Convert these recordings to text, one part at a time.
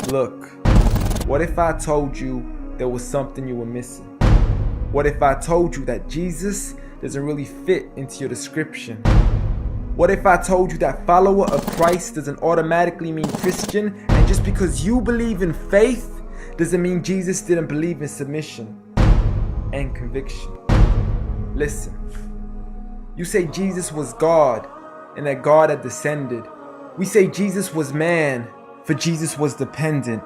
Look, what if I told you there was something you were missing? What if I told you that Jesus doesn't really fit into your description? What if I told you that follower of Christ doesn't automatically mean Christian, and just because you believe in faith doesn't mean Jesus didn't believe in submission and conviction? Listen, you say Jesus was God and that God had descended. We say Jesus was man, for Jesus was dependent.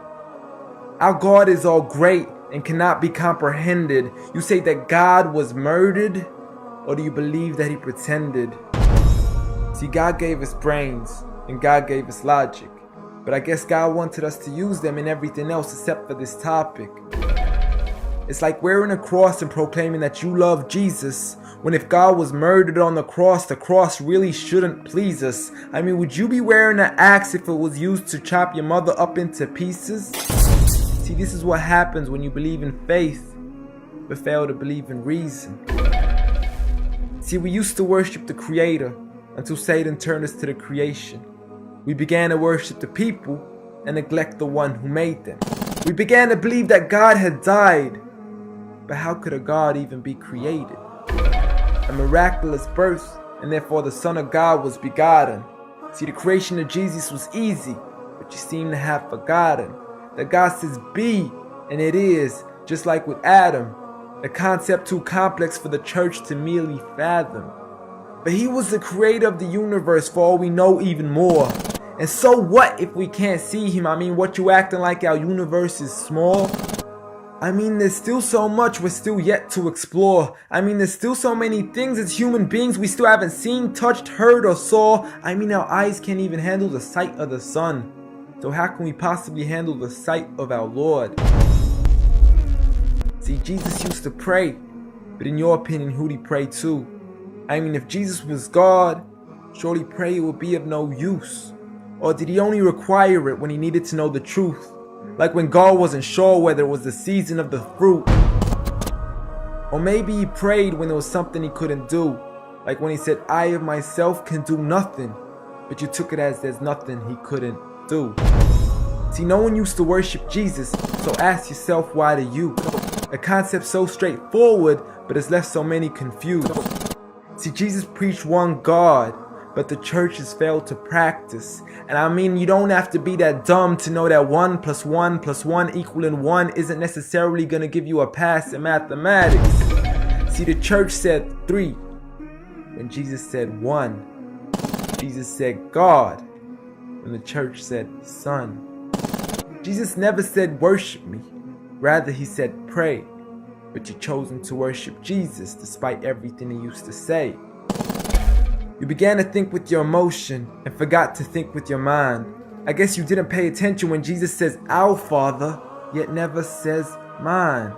Our God is all great and cannot be comprehended. You say that God was murdered, or do you believe that he pretended? See, God gave us brains and God gave us logic, but I guess God wanted us to use them in everything else except for this topic. It's like wearing a cross and proclaiming that you love Jesus, when if God was murdered on the cross really shouldn't please us. I mean, would you be wearing an axe if it was used to chop your mother up into pieces? See, this is what happens when you believe in faith, but fail to believe in reason. See, we used to worship the Creator until Satan turned us to the creation. We began to worship the people and neglect the one who made them. We began to believe that God had died, but how could a God even be created? A miraculous birth, and therefore the Son of God was begotten. See, the creation of Jesus was easy, but you seem to have forgotten that God says be, and it is, just like with Adam, a concept too complex for the church to merely fathom. But he was the creator of the universe, for all we know, even more. And so what if we can't see him? I mean, what you acting like our universe is small? I mean, there's still so much we're still yet to explore. I mean, there's still so many things as human beings we still haven't seen, touched, heard, or saw. I mean, our eyes can't even handle the sight of the sun. So how can we possibly handle the sight of our Lord? See, Jesus used to pray, but in your opinion, who'd he pray to? I mean, if Jesus was God, surely prayer would be of no use. Or did he only require it when he needed to know the truth? Like when God wasn't sure whether it was the season of the fruit. Or maybe he prayed when there was something he couldn't do. Like when he said, I of myself can do nothing. But you took it as there's nothing he couldn't do. See, no one used to worship Jesus, so ask yourself, why do you? A concept so straightforward, but has left so many confused. See, Jesus preached one God, but the church has failed to practice. And I mean, you don't have to be that dumb to know that 1 + 1 + 1 equaling 1 isn't necessarily going to give you a pass in mathematics. See, the church said 3, when Jesus said 1. Jesus said God, when the church said Son. Jesus never said worship me, rather he said pray. But you've chosen to worship Jesus despite everything he used to say. You began to think with your emotion and forgot to think with your mind. I guess you didn't pay attention when Jesus says our Father, yet never says mine.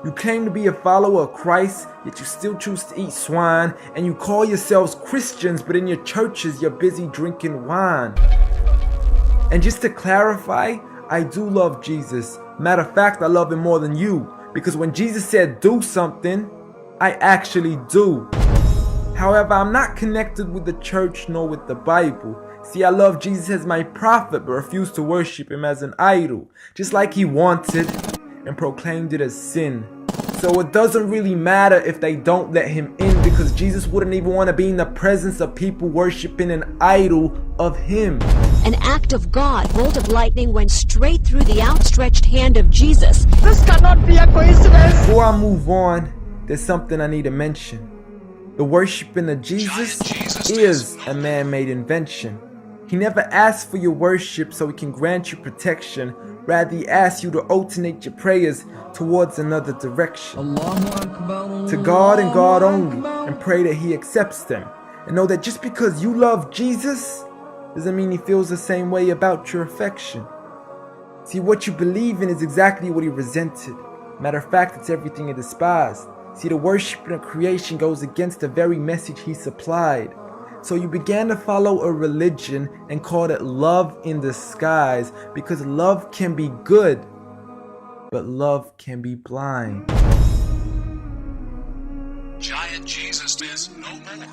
You claim to be a follower of Christ, yet you still choose to eat swine, and you call yourselves Christians, but in your churches you're busy drinking wine. And just to clarify, I do love Jesus. Matter of fact, I love him more than you, because when Jesus said do something, I actually do. However, I'm not connected with the church nor with the Bible. See, I love Jesus as my prophet, but refuse to worship him as an idol, just like he wanted and proclaimed it as sin. So it doesn't really matter if they don't let him in, because Jesus wouldn't even want to be in the presence of people worshiping an idol of him. An act of God, bolt of lightning went straight through the outstretched hand of Jesus. This cannot be a coincidence. Before I move on, there's something I need to mention. The worshiping of Jesus is a man-made invention. He never asked for your worship so he can grant you protection. Rather, he asks you to alternate your prayers towards another direction. To God and God only, and pray that he accepts them. And know that just because you love Jesus, doesn't mean he feels the same way about your affection. See, what you believe in is exactly what he resented. Matter of fact, it's everything he despised. See, the worship of creation goes against the very message he supplied. So you began to follow a religion and called it love in disguise, because love can be good, but love can be blind. Giant Jesus is no more.